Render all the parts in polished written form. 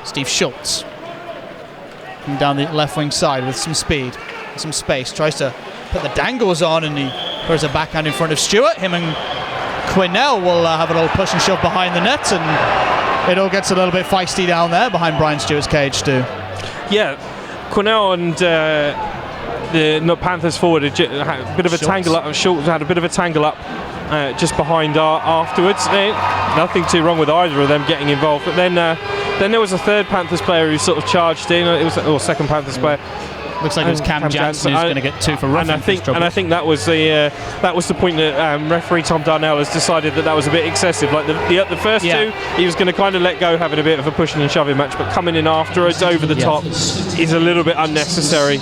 Steve Schultz coming down the left wing side with some speed, some space, tries to put the dangles on, and he throws a backhand in front of Stewart. Him and Quinnell will have a little push and shove behind the net, and it all gets a little bit feisty down there behind Brian Stewart's cage, Stu. Yeah, Quinnell and the Panthers forward had a bit of a tangle up. Schultz had a bit of a tangle up just behind afterwards. Nothing too wrong with either of them getting involved, but then there was a third Panthers player who sort of charged in. It was second Panthers player. Looks like it was Cam Jansen who's going to get 2 for roughing. And I think that was the point that referee Tom Darnell has decided that was a bit excessive. Like the first two, he was going to kind of let go, having a bit of a pushing and shoving match, but coming in afterwards over the top is a little bit unnecessary.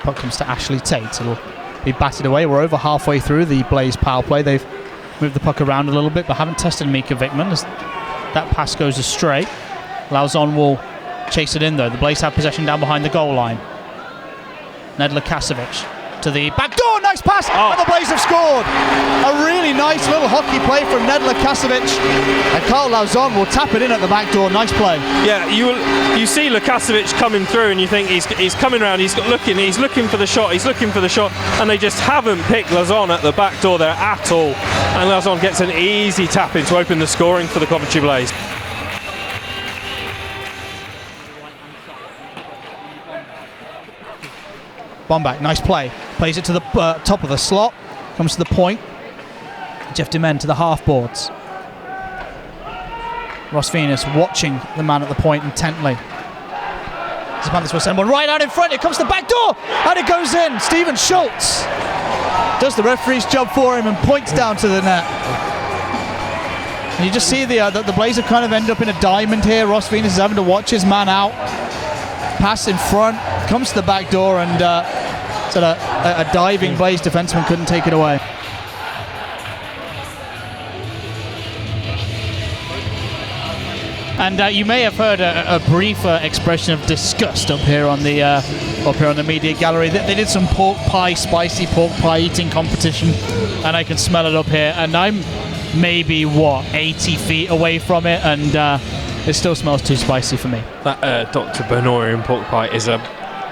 Puck comes to Ashley Tate. It'll be batted away. We're over halfway through the Blaze power play. They've moved the puck around a little bit, but haven't tested Mika Vickman as that pass goes astray. Lauzon will chase it in though. The Blaze have possession down behind the goal line. Ned Lukasovic to the back door, nice pass, and the Blaze have scored. A really nice little hockey play from Ned Lukasovic, and Carl Lauzon will tap it in at the back door. Nice play. Yeah, you see Lukasovic coming through, and you think he's coming around. He's looking for the shot, and they just haven't picked Lauzon at the back door there at all. And Lauzon gets an easy tap in to open the scoring for the Coventry Blaze. Bombach, nice play. Plays it to the top of the slot. Comes to the point. Jeff Dement to the half boards. Ross Venus watching the man at the point intently. The Panthers will send one right out in front. It comes to the back door, and it goes in. Stephen Schultz does the referee's job for him and points down to the net. And you just see the Blaze have kind of end up in a diamond here. Ross Venus is having to watch his man out. Pass in front, comes to the back door, and a diving Blaze defenseman couldn't take it away. And you may have heard a brief expression of disgust up here on the media gallery. They did some spicy pork pie eating competition, and I can smell it up here. And I'm maybe 80 feet away from it, and it still smells too spicy for me. That Dr. Bernorian pork pie is a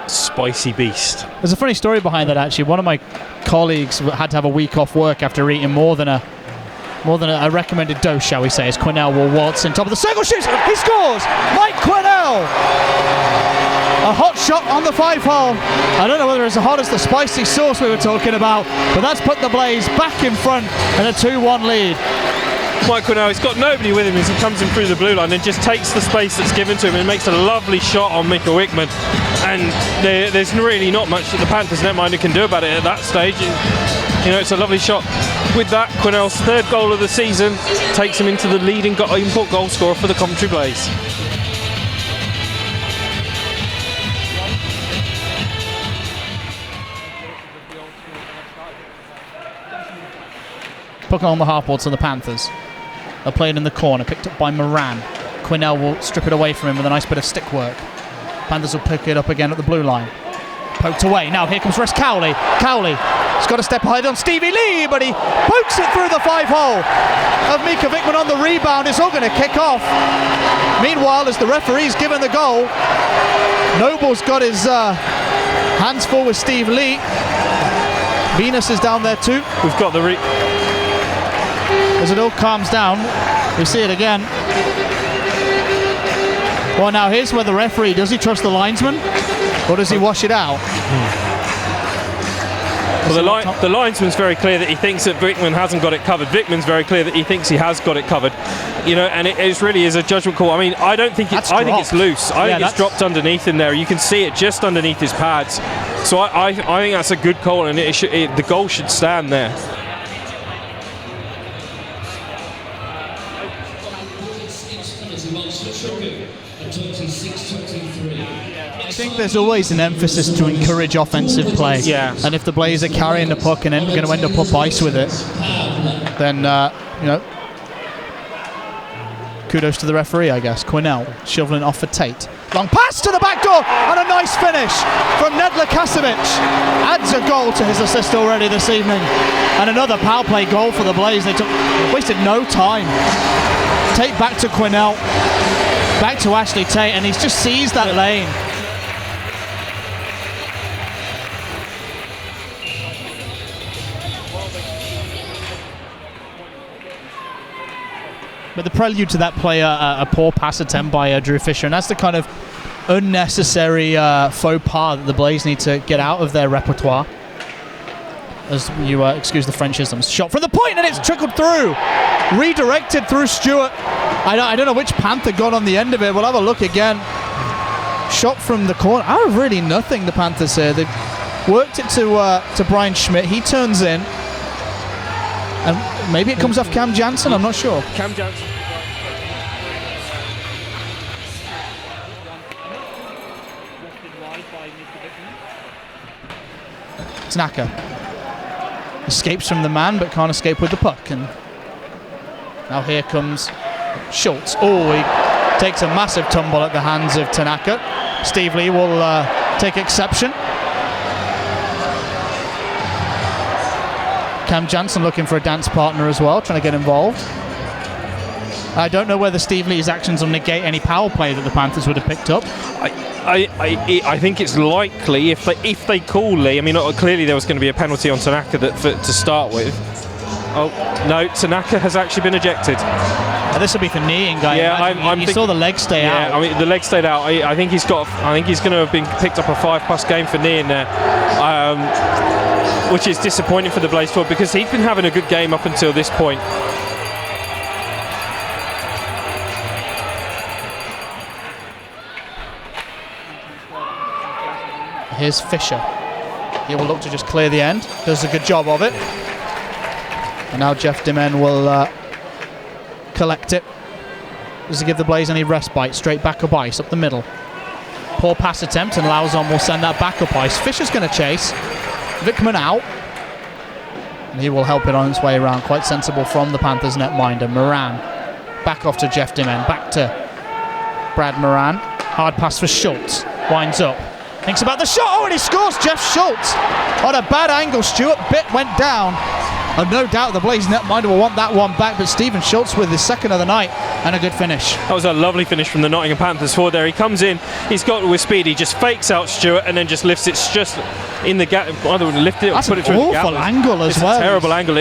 spicy beast. There's a funny story behind that, actually. One of my colleagues had to have a week off work after eating more than a recommended dose, shall we say, as Quinnell will waltz in top of the circle, shoots, he scores! Mike Quinnell! A hot shot on the 5-hole. I don't know whether it's as hot as the spicy sauce we were talking about, but that's put the Blaze back in front in a 2-1 lead. Mike Quinnell, he's got nobody with him as he comes in through the blue line and just takes the space that's given to him and makes a lovely shot on Mika Wickman. And there's really not much that the Panthers netminder can do about it at that stage. It's a lovely shot. With that, Quinnell's third goal of the season takes him into the leading import goal scorer for the Coventry Blaze. Puck on the half-boards to the Panthers. They'll play it in the corner, picked up by Moran. Quinnell will strip it away from him with a nice bit of stick work. Panthers will pick it up again at the blue line. Poked away. Now here comes Russ Cowley. Cowley's got to step ahead on Stevie Lee, but he pokes it through the 5-hole of Mika Vickman on the rebound. It's all going to kick off. Meanwhile, as the referee's given the goal, Noble's got his hands full with Steve Lee. Venus is down there too. We've got the as it all calms down, we see it again. Well, now here's where the referee, does he trust the linesman or does he wash it out? Well, the linesman's very clear that he thinks that Vickman hasn't got it covered. Vickman's very clear that he thinks he has got it covered. And it really is a judgment call. I mean, I think it's loose. I think it's dropped underneath him there. You can see it just underneath his pads. So I think that's a good call, and the goal should stand there. I think there's always an emphasis to encourage offensive play. Yeah. And if the Blaze are carrying the puck and then going to end up up ice with it, then kudos to the referee, I guess. Quinnell shoveling off for Tate. Long pass to the back door, and a nice finish from Nedla Kasovic. Adds a goal to his assist already this evening. And another power play goal for the Blaze. They wasted no time. Tate back to Quinnell, back to Ashley Tate, and he's just seized that lane. But the prelude to that play, a poor pass attempt by Drew Fisher, and that's the kind of unnecessary faux pas that the Blaze need to get out of their repertoire. As you excuse the Frenchisms. Shot from the point, and it's trickled through. Redirected through Stewart. I don't know which Panther got on the end of it. We'll have a look again. Shot from the corner. Out of really nothing, the Panthers here. They've worked it to Brian Schmidt. He turns in. And maybe it comes off Cam Jansen, I'm not sure. Cam Jansen. Tanaka escapes from the man, but can't escape with the puck. And now here comes Schultz. Oh, he takes a massive tumble at the hands of Tanaka. Steve Lee will take exception. Cam Jansen looking for a dance partner as well, trying to get involved. I don't know whether Steve Lee's actions will negate any power play that the Panthers would have picked up. I think it's likely if they call Lee. I mean, clearly there was going to be a penalty on Tanaka to start with. Oh no, Tanaka has actually been ejected. This will be for kneeing, guy. Yeah, you saw the leg stay out. I mean, the leg stayed out. I think he's going to have been picked up a 5+ game for kneeing there, which is disappointing for the Blaze forward because he's been having a good game up until this point. Here's Fisher. He will look to just clear the end. Does a good job of it. And now Jeff Dimen will collect it. Does he give the Blaze any respite? Straight back up ice, up the middle. Poor pass attempt, and Lauzon will send that back up ice. Fisher's going to chase. Vickman out. And he will help it on its way around. Quite sensible from the Panthers netminder. Moran. Back off to Jeff Dimen. Back to Brad Moran. Hard pass for Schultz. Winds up. Thinks about the shot. Oh, and he scores. Jeff Schultz on a bad angle. Stewart Bitt went down. And no doubt the Blaze netminder will want that one back, but Stephen Schultz with his second of the night and a good finish. That was a lovely finish from the Nottingham Panthers forward there. He comes in, he's got with speed, he just fakes out Stewart and then just lifts it just in the gap. Either would lift it or that's put it through the gap. That's an awful angle as well. It's a terrible angle.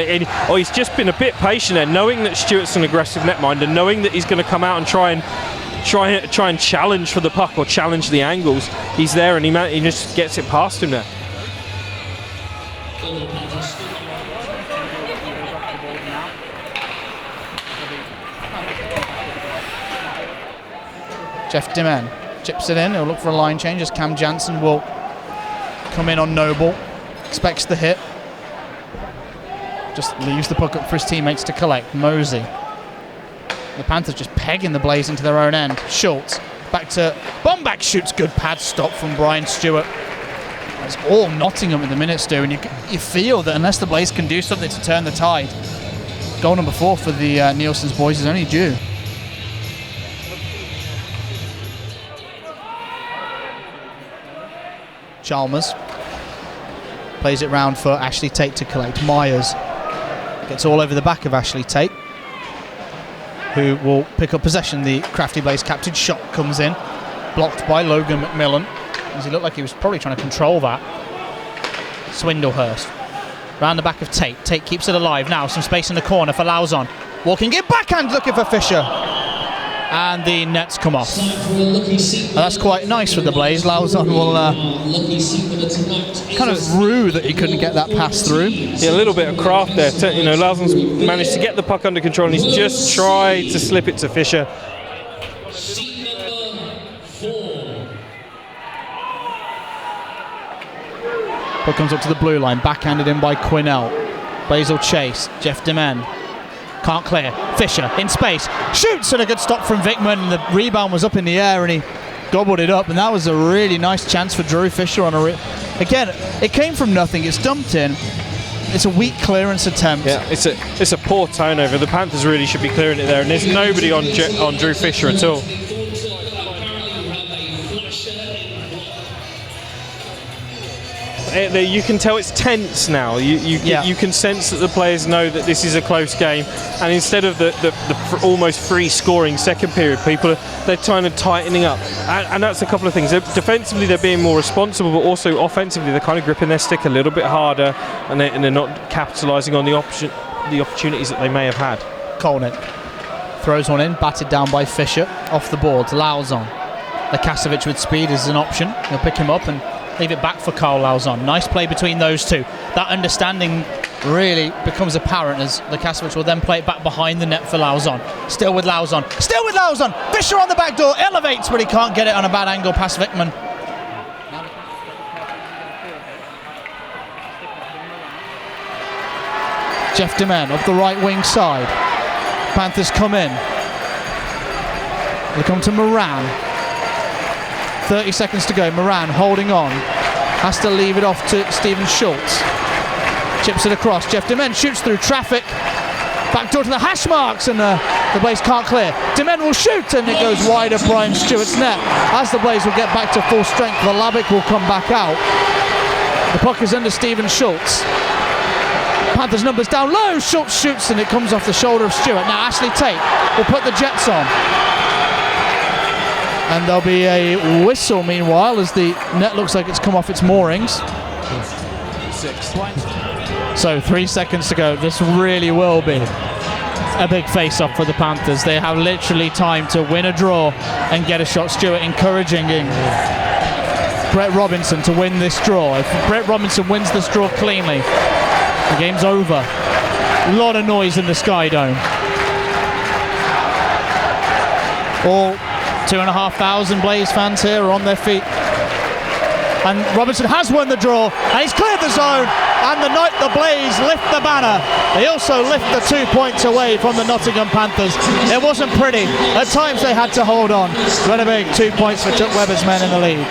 He's just been a bit patient there, knowing that Stewart's an aggressive netminder, knowing that he's going to come out and try and challenge for the puck or challenge the angles. He's there and he just gets it past him there. Jeff Dimen chips it in. He'll look for a line change as Cam Jansen will come in on Noble. Expects the hit. Just leaves the puck up for his teammates to collect. Mosey. The Panthers just pegging the Blaze into their own end. Schultz back to Bomback, shoots. Good pad stop from Brian Stewart. It's all Nottingham at the minute, Stu, and you feel that unless the Blaze can do something to turn the tide, goal number 4 for the Nielsen's boys is only due. Chalmers plays it round for Ashley Tate to collect. Myers gets all over the back of Ashley Tate, who will pick up possession. The Crafty Blaze captain. Shot comes in, blocked by Logan McMillan, as he looked like he was probably trying to control that. Swindlehurst round the back of Tate. Tate keeps it alive. Now some space in the corner for Lauzon. Walking it backhand, looking for Fisher. And the nets come off. That's quite nice for the Blaze. Lauzon will kind of rue that he couldn't get that pass through. Yeah, a little bit of craft there. Lauzon's managed to get the puck under control and he's just tried to slip it to Fisher. Puck comes up to the blue line, backhanded in by Quinnell. Blaze will chase. Jeff Dimen can't clear. Fisher in space, shoots, and a good stop from Vickman. The rebound was up in the air and he gobbled it up, and that was a really nice chance for Drew Fisher on again, it came from nothing. It's dumped in. It's a weak clearance attempt. Yeah, it's a poor turnover. The Panthers really should be clearing it there, and there's nobody on Drew Fisher at all. You can tell it's tense now. You can sense that the players know that this is a close game, and instead of the almost free scoring second period, they're kind of tightening up, and that's a couple of things. Defensively, they're being more responsible, but also offensively, they're kind of gripping their stick a little bit harder, and they're not capitalising on the opportunities that they may have had. Kolnick throws one in, batted down by Fisher, off the board. Lauzon. Lakasovic with speed is an option. He'll pick him up and leave it back for Carl Lauzon. Nice play between those two. That understanding really becomes apparent as Lakasovic will then play it back behind the net for Lauzon. Still with Lauzon. Fisher on the back door, elevates, but he can't get it on a bad angle past Wickman. Jeff Demen up the right wing side. Panthers come in. They come to Moran. 30 seconds to go. Moran holding on. Has to leave it off to Stephen Schultz. Chips it across. Jeff Demen shoots through traffic. Back door to the hash marks, and the Blaze can't clear. Demen will shoot, and it goes wide of Brian Stewart's net. As the Blaze will get back to full strength, the Labic will come back out. The puck is under Stephen Schultz. Panthers numbers down low. Schultz shoots, and it comes off the shoulder of Stewart. Now Ashley Tate will put the Jets on. And there'll be a whistle meanwhile as the net looks like it's come off its moorings. 6. So 3 seconds to go. This really will be a big face-off for the Panthers. They have literally time to win a draw and get a shot. Stewart encouraging Brett Robinson to win this draw. If Brett Robinson wins this draw cleanly, the game's over. A lot of noise in the Sky Dome. All 2,500 Blaze fans here are on their feet. And Robinson has won the draw, and he's cleared the zone, and the Blaze lift the banner. They also lift the 2 points away from the Nottingham Panthers. It wasn't pretty. At times they had to hold on. But a big 2 points for Chuck Webber's men in the lead.